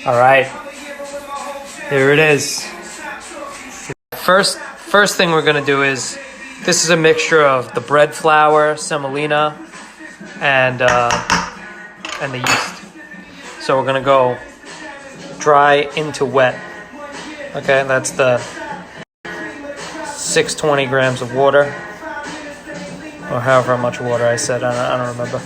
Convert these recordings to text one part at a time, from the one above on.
All right, here it is. First thing we're gonna do is, this is a mixture of the bread flour, semolina, and the yeast. So we're gonna go dry into wet. Okay, that's the 620 grams of water, or however much water I said. I don't remember.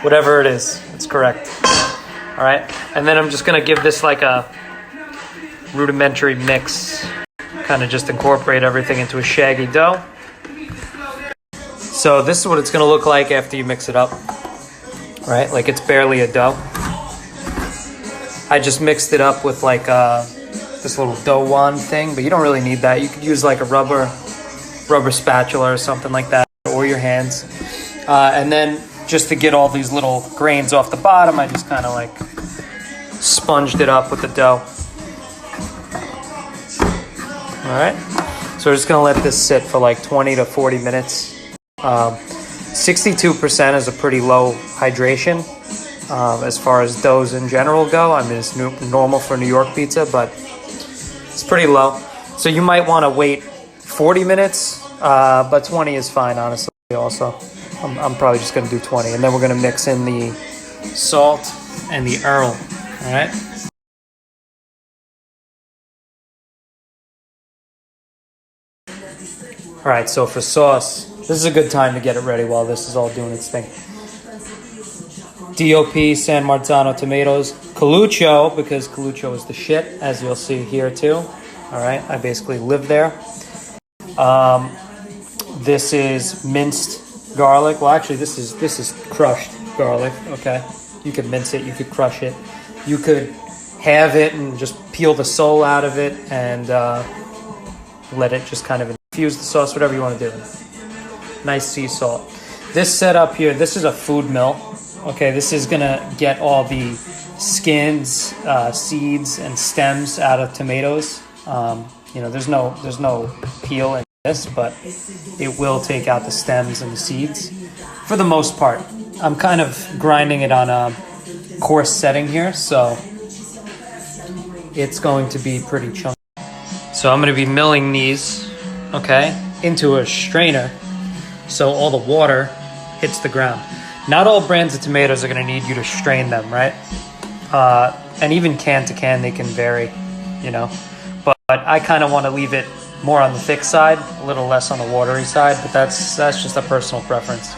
Whatever it is, it's correct. All right, and then I'm just gonna give this like a rudimentary mix, kind of just incorporate everything into a shaggy dough. So this is what it's gonna look like after you mix it up, right? Like it's barely a dough. I just mixed it up with like this little dough wand thing, but you don't really need that. You could use like a rubber spatula or something like that, or your hands. And then just to get all these little grains off the bottom, I just kind of like sponged it up with the dough. All right, so we're just gonna let this sit for like 20 to 40 minutes. 62% is a pretty low hydration as far as doughs in general go. I mean, it's normal for New York pizza, but it's pretty low. So you might want to wait 40 minutes, but 20 is fine, honestly, also. I'm probably just going to do 20, and then we're going to mix in the salt and the Earl, all right? All right, so for sauce, this is a good time to get it ready while this is all doing its thing. DOP San Marzano tomatoes, Coluccio, because Coluccio is the shit, as you'll see here too. All right, I basically live there. This is minced garlic. Well, actually, this is crushed garlic. Okay, you could mince it, you could crush it, you could have it and just peel the soul out of it and let it just kind of infuse the sauce, whatever you want to do. Nice sea salt. This setup here, this is a food mill. Okay, this is gonna get all the skins, seeds, and stems out of tomatoes. You know, there's no peel in this, but it will take out the stems and the seeds for the most part. I'm kind of grinding it on a coarse setting here, so it's going to be pretty chunky. So I'm going to be milling these, okay, into a strainer so all the water hits the ground. Not all brands of tomatoes are going to need you to strain them, right? And even can to can, they can vary, you know. But I kind of want to leave it more on the thick side, a little less on the watery side, but that's just a personal preference.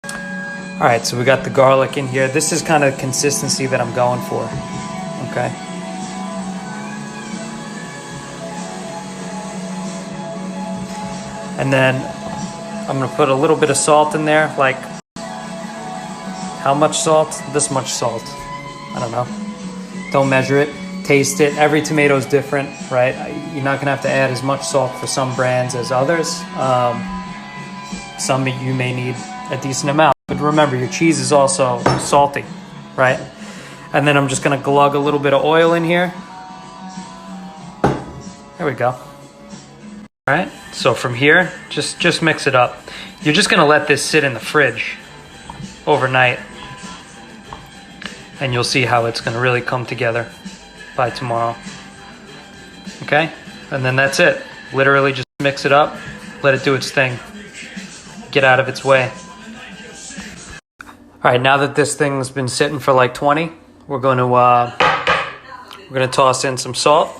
All right, so we got the garlic in here. This is kind of consistency that I'm going for, okay? And then I'm gonna put a little bit of salt in there, like how much salt? This much salt. I don't know. Don't measure it. Taste it. Every tomato is different, right? You're not gonna have to add as much salt for some brands as others. Some you may need a decent amount, but remember your cheese is also salty, right? And then I'm just gonna glug a little bit of oil in here. There we go. All right, so from here, just mix it up. You're just gonna let this sit in the fridge overnight, and you'll see how it's gonna really come together by tomorrow. Okay, and then that's it. Literally just mix it up, let it do its thing, get out of its way. All right, now that this thing's been sitting for like 20, we're gonna toss in some salt.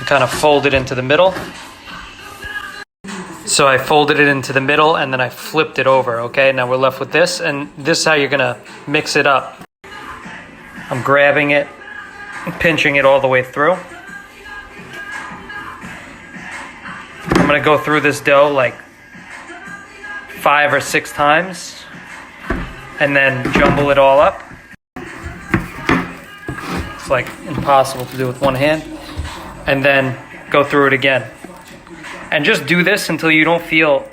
Kind of fold it into the middle. So I folded it into the middle and then I flipped it over, okay? Now we're left with this, and this is how you're gonna mix it up. I'm grabbing it and pinching it all the way through. I'm gonna go through this dough like 5 or 6 times and then jumble it all up. It's like impossible to do with one hand. And then go through it again. And just do this until you don't feel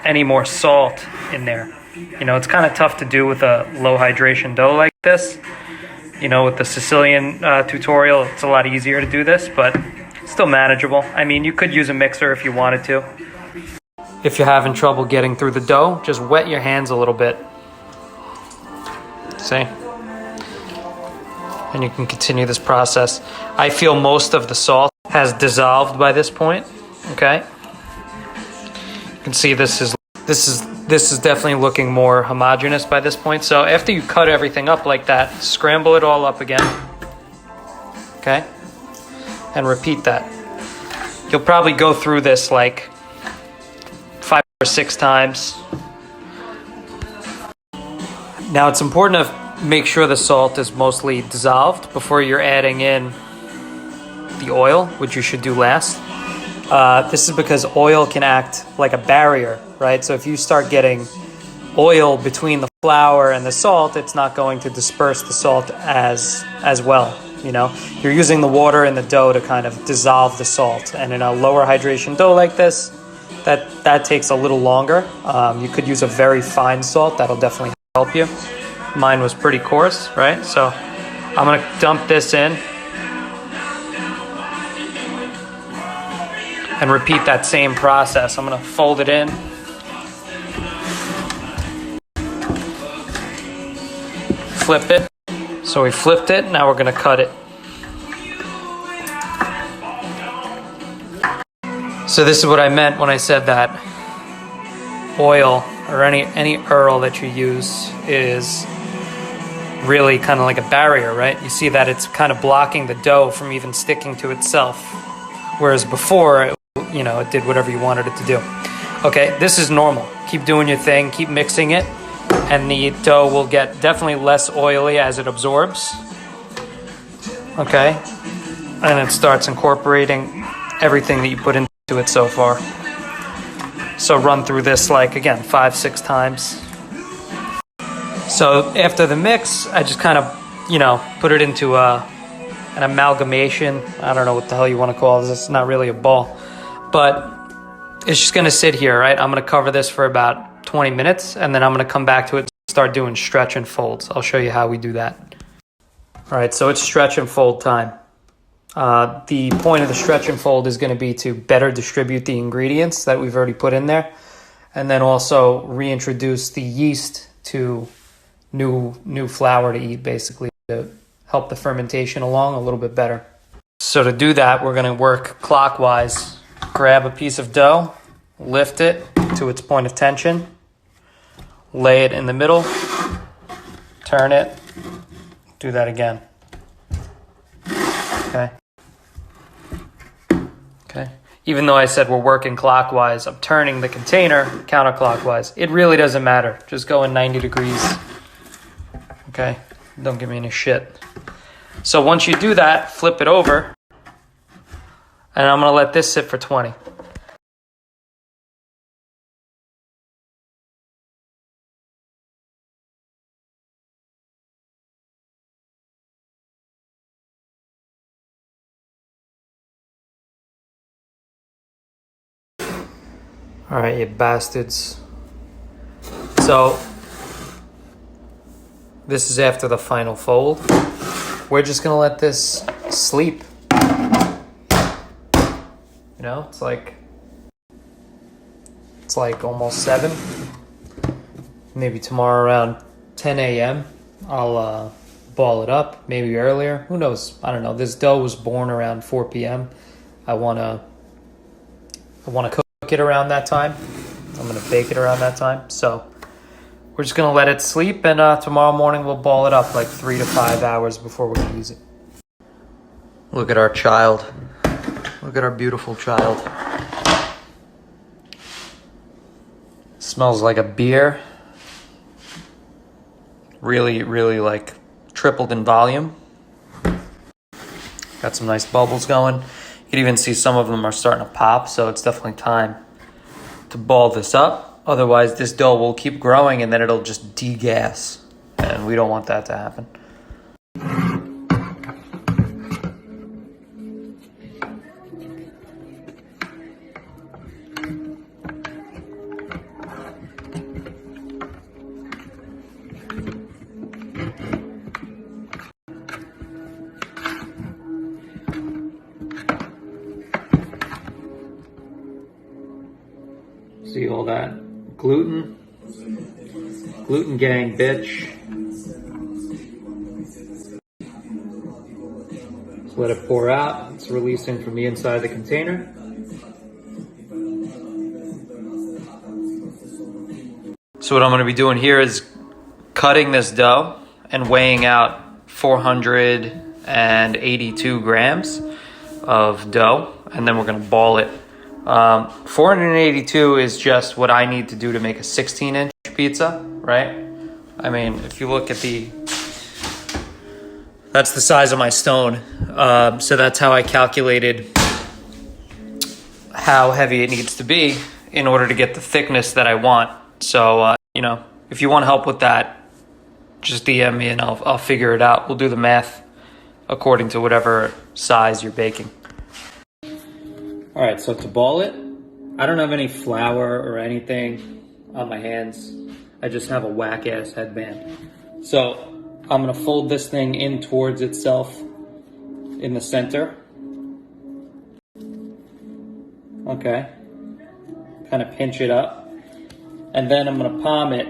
any more salt in there. You know, it's kind of tough to do with a low hydration dough like this. You know, with the Sicilian tutorial, it's a lot easier to do this, but still manageable. I mean, you could use a mixer if you wanted to. If you're having trouble getting through the dough, just wet your hands a little bit, See? And you can continue this process. I feel most of the salt has dissolved by this point. Okay? You can see this is definitely looking more homogeneous by this point. So after you cut everything up like that, scramble it all up again. Okay? And repeat that. You'll probably go through this like 5 or 6 times. Now it's important to make sure the salt is mostly dissolved before you're adding in the oil, which you should do last. This is because oil can act like a barrier, right? So if you start getting oil between the flour and the salt, it's not going to disperse the salt as well. You know, you're using the water in the dough to kind of dissolve the salt, and in a lower hydration dough like this, that takes a little longer. You could use a very fine salt. That'll definitely help you. Mine was pretty coarse, right? So I'm gonna dump this in and repeat that same process. I'm gonna fold it in, flip it. So we flipped it, now we're gonna cut it. So this is what I meant when I said that oil or any Earl that you use is really kind of like a barrier, right? You see that it's kind of blocking the dough from even sticking to itself. Whereas before, it did whatever you wanted it to do. Okay, this is normal. Keep doing your thing, keep mixing it, and the dough will get definitely less oily as it absorbs. Okay, and it starts incorporating everything that you put into it so far. So run through this like, again, 5-6 times. So after the mix, I just kind of, put it into an amalgamation. I don't know what the hell you want to call this. It's not really a ball. But it's just going to sit here, right? I'm going to cover this for about 20 minutes, and then I'm going to come back to it and start doing stretch and folds. I'll show you how we do that. All right, so it's stretch and fold time. The point of the stretch and fold is going to be to better distribute the ingredients that we've already put in there, and then also reintroduce the yeast to new flour to eat, basically, to help the fermentation along a little bit better. So to do that, we're going to work clockwise. Grab a piece of dough, lift it to its point of tension, lay it in the middle, turn it, do that again. Okay. Even though I said we're working clockwise, I'm turning the container counterclockwise. It really doesn't matter. Just go in 90 degrees. Okay? Don't give me any shit. So once you do that, flip it over. And I'm going to let this sit for 20. All right, you bastards. So this is after the final fold. We're just gonna let this sleep. It's like almost 7. Maybe tomorrow around 10 a.m. I'll ball it up, maybe earlier. Who knows? I don't know. This dough was born around 4 p.m. I wanna cook it around that time. I'm gonna bake it around that time. So we're just gonna let it sleep, and tomorrow morning we'll ball it up like 3 to 5 hours before we're gonna use it. Look at our child. Look at our beautiful child. Smells like a beer. Really, really like tripled in volume. Got some nice bubbles going. You can even see some of them are starting to pop, so it's definitely time to ball this up. Otherwise, this dough will keep growing and then it'll just degas. And we don't want that to happen. See all that gluten? Gluten gang, bitch. let it pour out. It's releasing from the inside of the container. So what I'm gonna be doing here is cutting this dough and weighing out 482 grams of dough, and then we're gonna ball it. 482 is just what I need to do to make a 16-inch pizza, right? I mean, if you look at that's the size of my stone. So that's how I calculated how heavy it needs to be in order to get the thickness that I want. So, if you want help with that, just DM me and I'll figure it out. We'll do the math according to whatever size you're baking. All right, so to ball it, I don't have any flour or anything on my hands. I just have a whack-ass headband. So I'm gonna fold this thing in towards itself in the center. Okay, kind of pinch it up. And then I'm gonna palm it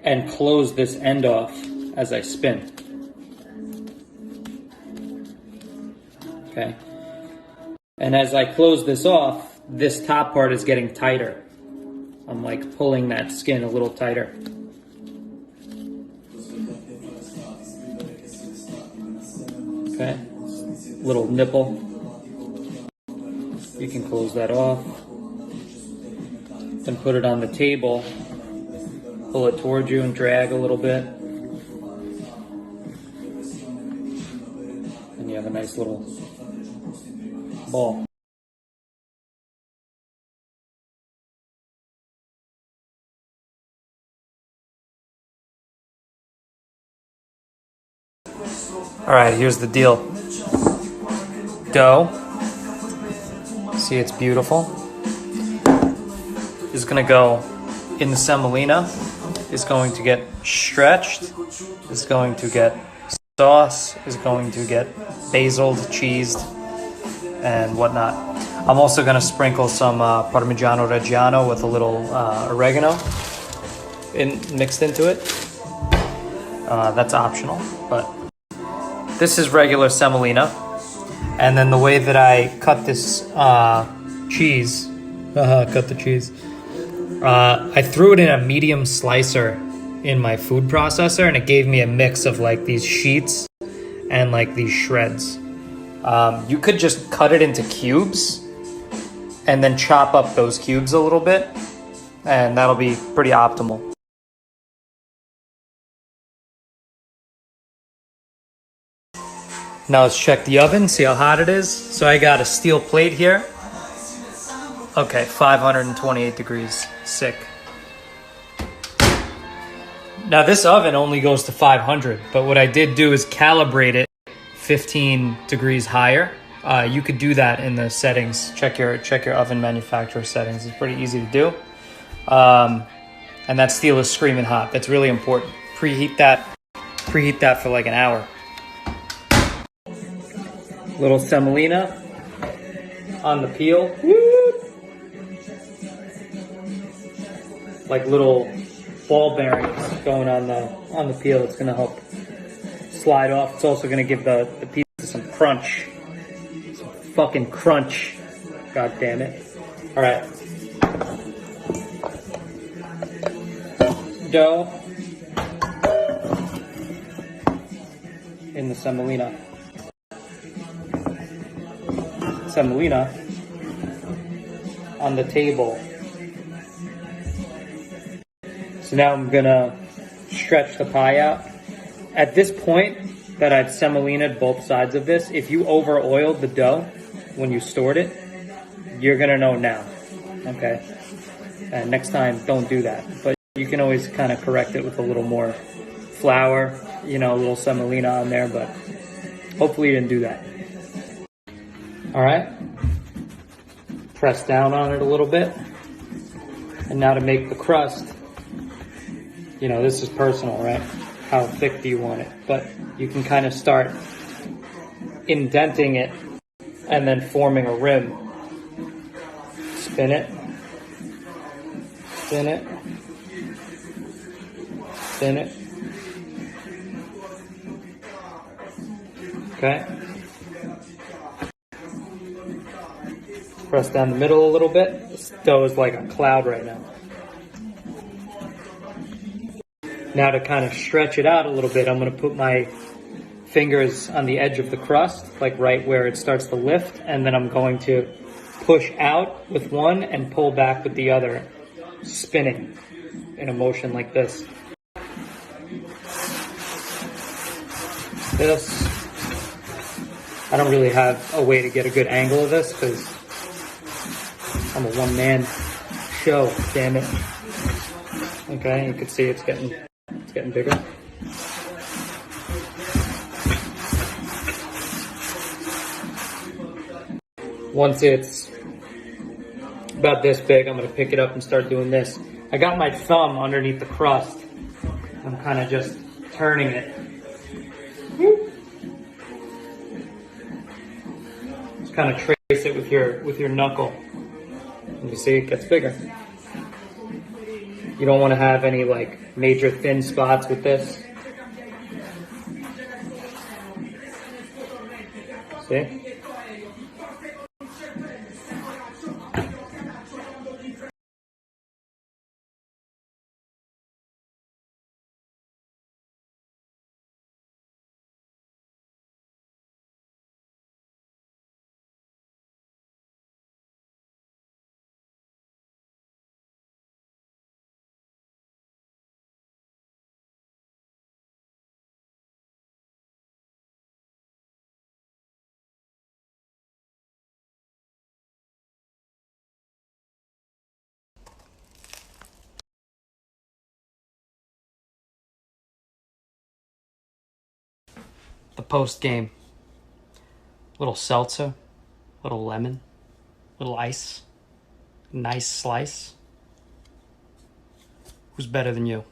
and close this end off as I spin. Okay. And as I close this off, this top part is getting tighter. I'm like pulling that skin a little tighter. Okay. Little nipple. You can close that off. Then put it on the table, pull it towards you and drag a little bit. And you have a nice little ball. All right, here's the deal. Dough. See, it's beautiful. Is gonna go in the semolina, is going to get stretched, is going to get sauce, is going to get basiled, cheesed, and whatnot. I'm also gonna sprinkle some Parmigiano Reggiano with a little oregano mixed into it. That's optional, but this is regular semolina. And then the way that I cut this cheese, cut the cheese. I threw it in a medium slicer in my food processor, and it gave me a mix of like these sheets and like these shreds. You could just cut it into cubes and then chop up those cubes a little bit, and that'll be pretty optimal. Now let's check the oven, see how hot it is. So I got a steel plate here. Okay, 528 degrees, sick. Now this oven only goes to 500, but what I did do is calibrate it 15 degrees higher. You could do that in the settings. Check your oven manufacturer settings. It's pretty easy to do. And that steel is screaming hot. That's really important. Preheat that for like an hour. Little semolina on the peel. Like little ball bearings going on the peel. It's gonna help slide off. It's also gonna give the pizza some crunch. Some fucking crunch. God damn it. Alright. Dough in the semolina. Semolina on the table. So now I'm gonna stretch the pie out. At this point that I've semolinaed both sides of this, if you over oiled the dough when you stored it, you're gonna know now, okay? And next time, don't do that. But you can always kind of correct it with a little more flour, a little semolina on there, but hopefully you didn't do that. All right, press down on it a little bit. And now to make the crust, this is personal, right? How thick do you want it? But you can kind of start indenting it and then forming a rim. Spin it, spin it, spin it. Okay. Press down the middle a little bit. This dough is like a cloud right now. Now to kind of stretch it out a little bit, I'm going to put my fingers on the edge of the crust, like right where it starts to lift, and then I'm going to push out with one and pull back with the other, spinning in a motion like this. I don't really have a way to get a good angle of this because I'm a one-man show, damn it. Okay, you can see it's getting bigger. Once it's about this big, I'm going to pick it up and start doing this. I got my thumb underneath the crust. I'm kind of just turning it. Just kind of trace it with your knuckle. And you see it gets bigger. You don't want to have any like major thin spots with this. See? The post game. Little seltzer, little lemon, little ice, nice slice. Who's better than you?